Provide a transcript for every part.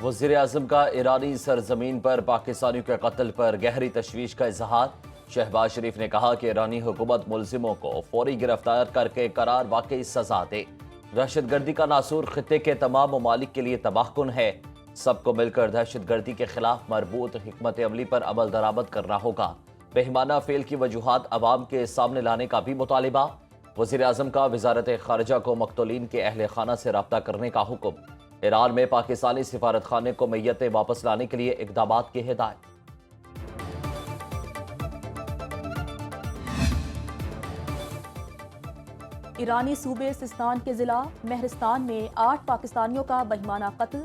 वज़ीर-ए-आज़म का ईरानी सरजमीन पर पाकिस्तानियों के कत्ल पर गहरी तशवीश का इजहार। शहबाज शरीफ ने कहा कि ईरानी हुकूमत मुलजिमों को फौरी गिरफ्तार करके करार वाकई सजा दे। दहशतगर्दी का नासूर खित्ते के तमाम ममालिक के लिए तबाहकुन है। सबको मिलकर दहशतगर्दी के खिलाफ मरबूत हिकमत अमली पर अमल दरामद करना होगा। बेईमाना फेल की वजूहात अवाम के सामने लाने का भी मुतालिबा। वज़ीर-ए-आज़म का वज़ारत ख़ारिजा को मक़तूलीन के अहल खाना से रब्ता करने का हुक्म। ईरान में पाकिस्तानी सिफारत खाने को मैयतें वापस लाने के लिए इक़दामात की हिदायत। ईरानी सूबे सिस्तान के जिला महरस्तान में 8 पाकिस्तानियों का बहिमाना कत्ल।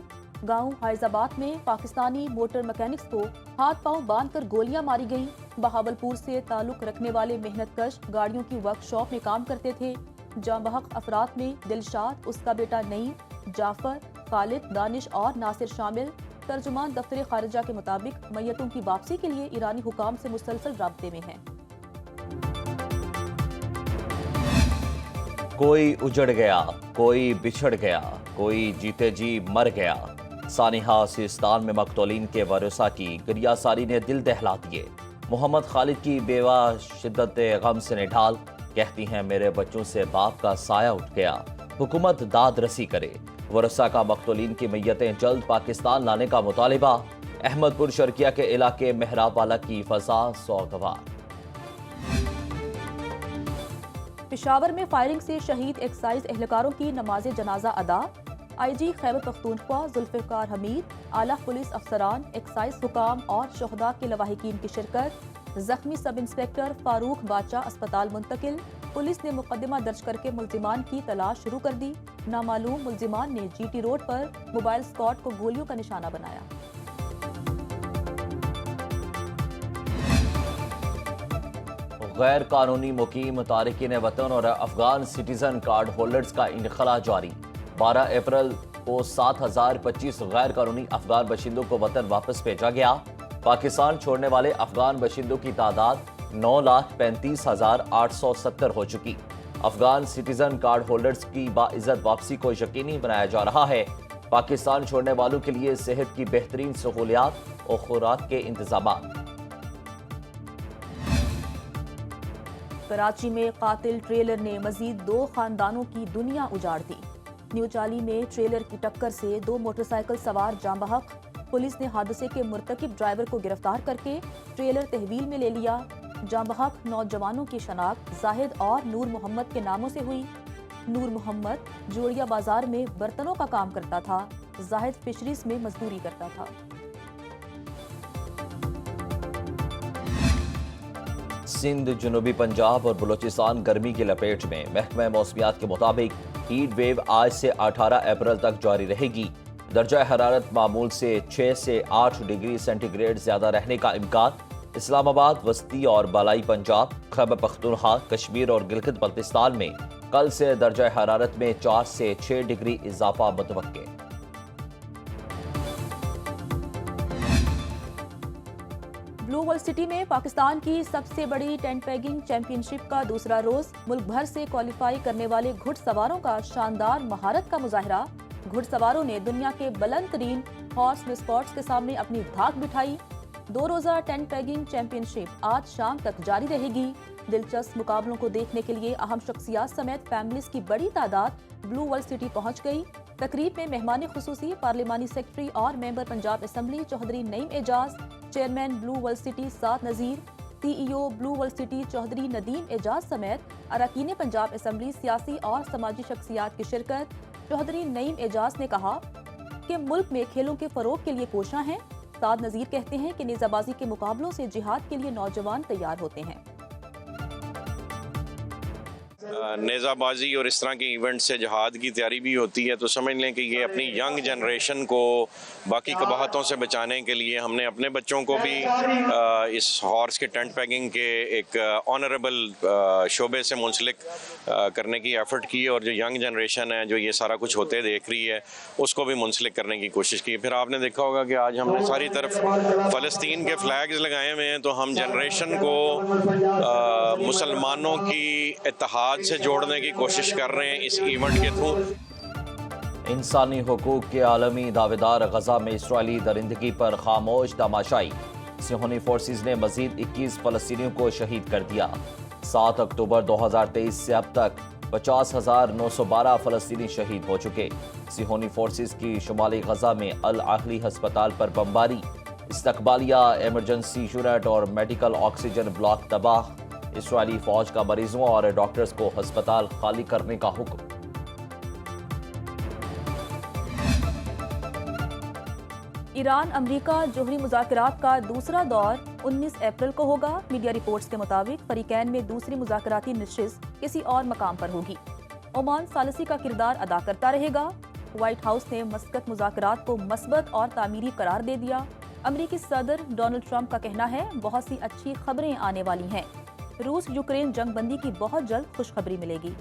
गांव हाइजाबाद में पाकिस्तानी मोटर मैकेनिक्स को हाथ पांव बांधकर गोलियां मारी गईं। बहावलपुर से ताल्लुक रखने वाले मेहनतकश गाड़ियों की वर्कशॉप में काम करते थे। जाँ बहक अफराद में दिलशाद, उसका बेटा नईम, जाफर, खालिद, दानिश और नासिर शामिल। तर्जुमान दफ्तर खारिजा के मुताबिक मैयतों की वापसी के लिए ईरानी हुकाम से मुसलसल राब्ते में हैं। कोई उजड़ गया, कोई बिछड़ गया, कोई जीते जी मर गया। सानिहा सिस्तान में मक़तूलीन के वरसा की गिरियासारी ने दिल दहला दिए। मोहम्मद खालिद की बेवा शिद्दत गम से निढाल, कहती हैं मेरे बच्चों से बाप का साया उठ गया। हुकूमत दाद रसी करे। वरसा का मक़तूलीन की मैयतें जल्द पाकिस्तान लाने का मुतालिबा। अहमदपुर शर्किया के इलाके मेहराबाला की फजा सौगवार। पेशावर में फायरिंग से शहीद एक्साइज एहलकारों की नमाज जनाजा अदा। IG खैबर पख्तूनख्वा जुल्फ़िकार हमीद, आला पुलिस अफसरान, एक्साइज हुकाम और शहदा के लवाहिकीन की शिरकत। जख्मी सब इंस्पेक्टर फारूक बादशाह अस्पताल मुंतकिल। पुलिस ने मुकदमा दर्ज करके मुल्जिमान की तलाश शुरू कर दी। नामालूम मुल्जिमान ने GT रोड पर मोबाइल स्क्वाड को गोलियों का निशाना बनाया। गैर कानूनी मुकीम तारिकीन वतन और अफगान सिटीजन कार्ड होल्डर्स का इनखला जारी। 12 अप्रैल को 7025 गैर कानूनी अफगान बशिंदों को वतन वापस भेजा गया। पाकिस्तान छोड़ने वाले अफगान बशिंदों की तादाद 9,35,870 हो चुकी। अफगान सिटीजन कार्ड होल्डर्स की बाइज्जत वापसी को यकीनी बनाया जा रहा है। पाकिस्तान छोड़ने वालों के लिए सेहत की बेहतरीन सहूलियात और खुराक के इंतजाम। कराची में कातिल ट्रेलर ने मजीद 2 खानदानों की दुनिया उजाड़ दी। न्यू चाली में ट्रेलर की टक्कर से 2 मोटरसाइकिल सवार जाँ बहक। पुलिस ने हादसे के मुर्तकिब ड्राइवर को गिरफ्तार करके ट्रेलर तहवील में ले लिया। जाँ बहक नौजवानों की शनाख्त जाहिद और नूर मोहम्मद के नामों से हुई। नूर मोहम्मद जोड़िया बाजार में बर्तनों का काम करता था। जाहिद फिशरीज में मजदूरी करता था। सिंध, जनूबी पंजाब और बलूचिस्तान गर्मी की लपेट में। महकमा मौसमियात के मुताबिक हीट वेव आज से 18 अप्रैल तक जारी रहेगी। दर्जा हरारत मामूल से 6 से 8 डिग्री सेंटीग्रेड ज्यादा रहने का इम्कान। इस्लामाबाद, वस्ती और बालाई पंजाब, खैबर पख्तूनख्वा, कश्मीर और गिलगित बल्तिस्तान में कल से दर्जा हरारत में 4 से 6 डिग्री इजाफा मुतवक्के। ब्लू वर्ल्ड सिटी में पाकिस्तान की सबसे बड़ी टेंट पैगिंग चैंपियनशिप का दूसरा रोज। मुल्क भर से क्वालिफाई करने वाले घुड़सवारों का शानदार महारत का मुजाहिरा। घुड़सवारों ने दुनिया के बुलंद तरीन हॉर्स स्पॉट्स के सामने अपनी धाक बिठाई। 2 रोजा टेंट पैगिंग चैंपियनशिप आज शाम तक जारी रहेगी। दिलचस्प मुकाबलों को देखने के लिए अहम शख्सियात समेत फैमिलीज की बड़ी तादाद ब्लू वर्ल्ड सिटी पहुंच गई। तकरीब में मेहमान खुसूसी पार्लिमानी सेक्रेटरी और member Punjab assembly Chaudhry Naeem Ejaz, chairman blue world city Saad Nazir, CEO blue world city Chaudhry Nadeem Ejaz समेत अरकान पंजाब असम्बली, सियासी और समाजी शख्सियात की शिरकत। चौधरी नईम एजाज ने कहा कि मुल्क में खेलों के फरोग के लिए कोशिशां हैं। साद नज़ीर कहते हैं कि नेज़ाबाजी के मुकाबलों से जिहाद के लिए नौजवान तैयार होते हैं। नेज़ाबाजी और इस तरह के इवेंट से जहाद की तैयारी भी होती है, तो समझ लें कि ये अपनी यंग जनरेशन को बाकी कबाहतों से बचाने के लिए हमने अपने बच्चों को भी इस हॉर्स के टेंट पैगिंग के एक ऑनरेबल शोबे से मुंसलिक करने की एफर्ट की, और जो यंग जनरेशन है जो ये सारा कुछ होते देख रही है उसको भी मुंसलिक करने की कोशिश की। फिर आपने देखा होगा कि आज हमने सारी तरफ फ़लस्तीन के फ्लैग्स लगाए हुए हैं, तो हम जनरेशन को मुसलमानों की इत्तेहाद से जोड़ने की कोशिश कर रहे हैं इस इवेंट के थ्रू। इंसानी हुकूक के आलमी दावेदार गजा में इसराइली दरिंदगी पर खामोश तमाशाई। सिहोनी फोर्सेस ने मजीद 21 फलस्तीनियों को शहीद कर दिया। 7 अक्टूबर 2023 से अब तक 50,912 फलस्तीनी शहीद हो चुके। सिहोनी फोर्सेस की शुमाली गजा में अल आहली अस्पताल पर बमबारी, इस्तकबालिया इमरजेंसी यूनिट और मेडिकल ऑक्सीजन ब्लॉक तबाह। इसराइली फौज का मरीजों और डॉक्टर्स को अस्पताल खाली करने का हुक्म। ईरान अमेरिका जोहरी मुज़ाकरात का दूसरा दौर 19 अप्रैल को होगा। मीडिया रिपोर्ट्स के मुताबिक फरीकैन में दूसरी मुज़ाकराती नशिस्त किसी और मकाम पर होगी। ओमान सालिसी का किरदार अदा करता रहेगा। व्हाइट हाउस ने मस्कत मुज़ाकरात को मस्बत और तामीरी करार दे दिया। अमेरिकी सदर डोनाल्ड ट्रंप का कहना है बहुत सी अच्छी खबरें आने वाली हैं। रूस यूक्रेन जंग बंदी की बहुत जल्द खुशखबरी मिलेगी।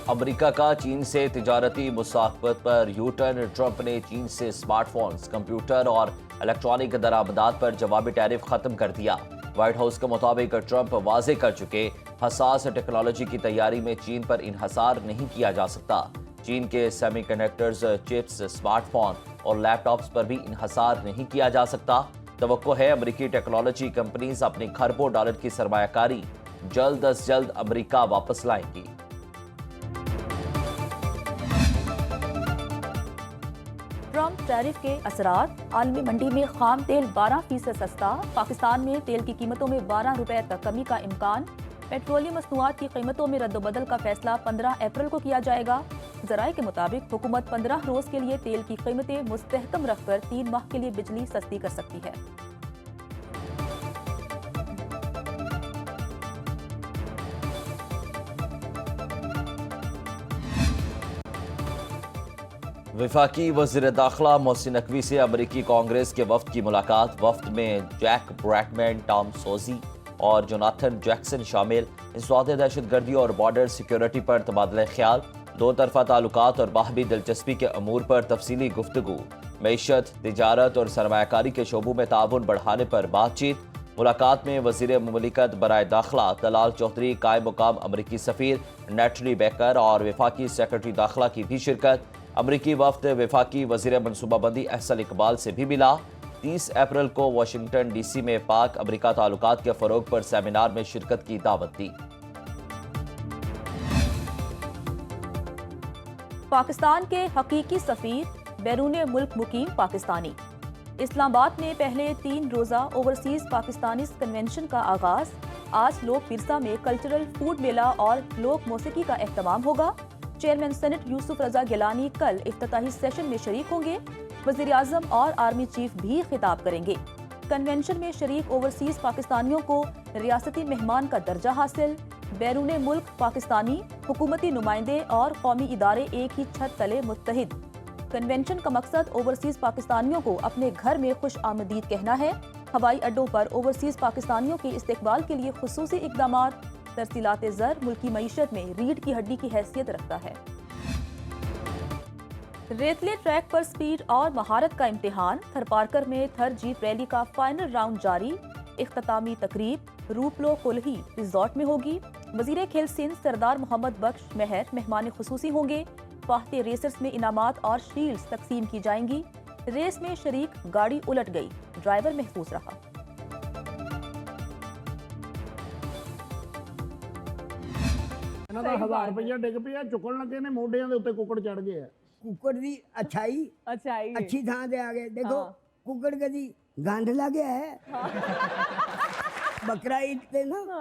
अमेरिका का चीन से तिजारती मुसाफत पर यू टर्न। ट्रंप ने चीन से स्मार्टफोन्स, कंप्यूटर और इलेक्ट्रॉनिक दरामदात पर जवाबी टैरिफ खत्म कर दिया। व्हाइट हाउस के मुताबिक ट्रंप वाजे कर चुके हसास टेक्नोलॉजी की तैयारी में चीन पर इन्हसार नहीं किया जा सकता। चीन के सेमीकंडक्टर्स, चिप्स, स्मार्टफोन और लैपटॉप्स पर भी इन्हसार नहीं किया जा सकता। तवक्को है अमेरिकी टेक्नोलॉजी कंपनीज अपनी खरबों डॉलर की सरमायाकारी जल्द अज जल्द अमेरिका वापस लाएंगी। ट्रंप टैरिफ के असरात। आलमी मंडी में खाम तेल 12% सस्ता। पाकिस्तान में तेल की कीमतों में 12 रुपए तक कमी का इम्कान। पेट्रोलियम मसनूआत की कीमतों में रद्दबदल का फैसला 15 अप्रैल को किया जाएगा। जराये के मुताबिक हुकूमत 15 रोज के लिए तेल की कीमतें मुस्तहकम रखकर 3 माह के लिए बिजली सस्ती कर सकती है। वफाकी वज़ीर दाखिला मोहसिन नकवी से अमेरिकी कांग्रेस के वफ्द की मुलाकात। वफ्द में जैक ब्रैडमैन, टॉम सोजी और जोनाथन जैक्सन शामिल। इंसदाद दहशतगर्दी और बॉर्डर सिक्योरिटी पर तबादला ख्याल। दो तरफा ताल्लुकात और बाहमी दिलचस्पी के अमूर पर तफसीली गुफ्तगू। मईशत, तिजारत और सरमायाकारी के शोबों में ताउन बढ़ाने पर बातचीत। मुलाकात में वज़ीर मुमलिकत बराए दाखिला तलाल चौधरी, कायम मुकाम अमरीकी सफ़ीर नेटली बेकर और वफाकी सेक्रेटरी दाखिला की भी शिरकत। अमरीकी वफ्द वफाकी वज़ीर मनसूबाबंदी अहसन इकबाल से भी मिला। 30 अप्रैल को वाशिंगटन डीसी में पाक अमरीका ताल्लुकात के फ़रोग पर सेमिनार में शिरकत की दावत दी। पाकिस्तान के हकीकी सफ़ीर बैरून मुल्क मुकीम पाकिस्तानी। इस्लामाबाद में पहले 3 रोज़ा ओवरसीज पाकिस्तानीज़ कन्वेंशन का आगाज। आज लोक पिरसा में कल्चरल फूड मेला और लोक मौसीकी का एहतमाम होगा। चेयरमैन सेनेट यूसुफ रजा गिलानी कल इफ्तिताही सेशन में शरीक होंगे। वज़ीर आज़म और आर्मी चीफ भी खिताब करेंगे। कन्वेंशन में शरीक ओवरसीज पाकिस्तानियों को रियासती मेहमान का दर्जा हासिल। बैरून मुल्क पाकिस्तानी, हुकूमती नुमाइंदे और कौमी इदारे एक ही छत तले मुत्तहिद। कन्वेंशन का मकसद ओवरसीज पाकिस्तानियों को अपने घर में खुश आमदीद कहना है। हवाई अड्डों पर ओवरसीज पाकिस्तानियों के इस्तेकबाल के लिए खुसूसी इक़दामात। तरसीलात ज़र मुल्की मईशत में रीढ़ की हड्डी की हैसियत रखता है। रेतले ट्रैक पर स्पीड और महारत का इम्तिहान। थरपारकर में थर जीप रैली का फाइनल राउंड जारी। इख्तितामी तकरीब रूपलो कुल्ही रिजॉर्ट में होगी। वजीर खेल सिंध सरदार मोहम्मद बख्श महर मेहमान खुसूसी होंगे। फाहते रेसर्स में इनामात और शील्ड्स तकसीम की जाएंगी। रेस में शरीक गाड़ी उलट गई, ड्राइवर महफूज रहा। ਇਹਨਾਂ ਦਾ 1000 ਰੁਪਇਆ ਡਿੱਗ ਪਿਆ, ਚੁੱਕਣ ਲੱਗੇ ਨੇ ਮੋਢਿਆਂ ਦੇ ਉੱਤੇ ਕੁੱਕੜ ਚੜ ਗਏ ਆ। कुकड़ दी अच्छाई अच्छी थां ते आ गए। देखो कुकड़ कदी गंद ला गया है। बकरा ईद ते ना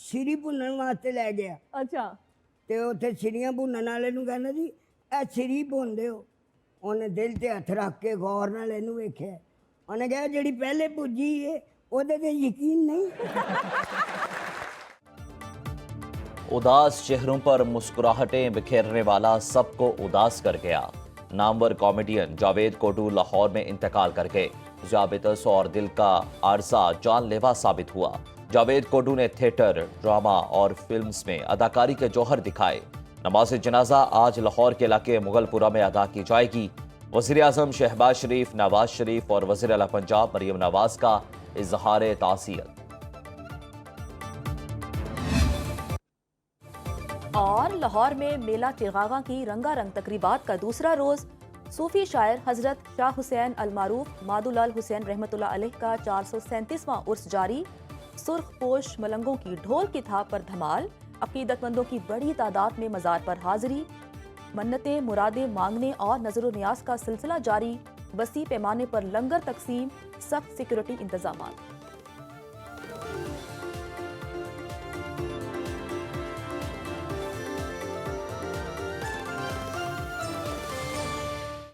सिरी भुनन वास्ते लै गया। अच्छा ते उत्थे सिरियां भुनन वाले नूं कहना जी ए सिरी भुन दिओ। ਉਹਨੇ दिल ते हथ रख के गौर नाल ਇਹਨੂੰ ਵੇਖਿਆ। ਉਹਨੇ ਕਿਹਾ ਜਿਹੜੀ ਪਹਿਲੇ ਪੁੱਜੀ ਏ ਉਹਦੇ ਤੇ ਯਕੀਨ नहीं। उदास चेहरों पर मुस्कुराहटें बिखेरने वाला सबको उदास कर गया। नामवर कॉमेडियन जावेद कोटू लाहौर में इंतकाल कर गए। ज़ाबितस और दिल का आरज़ा जानलेवा साबित हुआ। जावेद कोटू ने थिएटर, ड्रामा और फिल्म्स में अदाकारी के जौहर दिखाए। नमाज जनाजा आज लाहौर के इलाके मुगलपुरा में अदा की जाएगी। वज़ीर आज़म शहबाज शरीफ, नवाज शरीफ और वज़ीर आला पंजाब मरियम नवाज का इजहार ताज़ियत। اور لاہور میں میلہ چراغاں کی رنگا رنگ تقریبات کا دوسرا روز صوفی شاعر حضرت شاہ حسین المعروف مادو لال حسین رحمۃ اللہ علیہ کا 437واں عرس جاری، سرخ پوش ملنگوں کی ڈھول کی تھاپ پر دھمال، عقیدت مندوں کی بڑی تعداد میں مزار پر حاضری، منتیں مرادیں مانگنے اور نظر و نیاز کا سلسلہ جاری، وسیع پیمانے پر لنگر تقسیم، سخت سیکورٹی انتظامات۔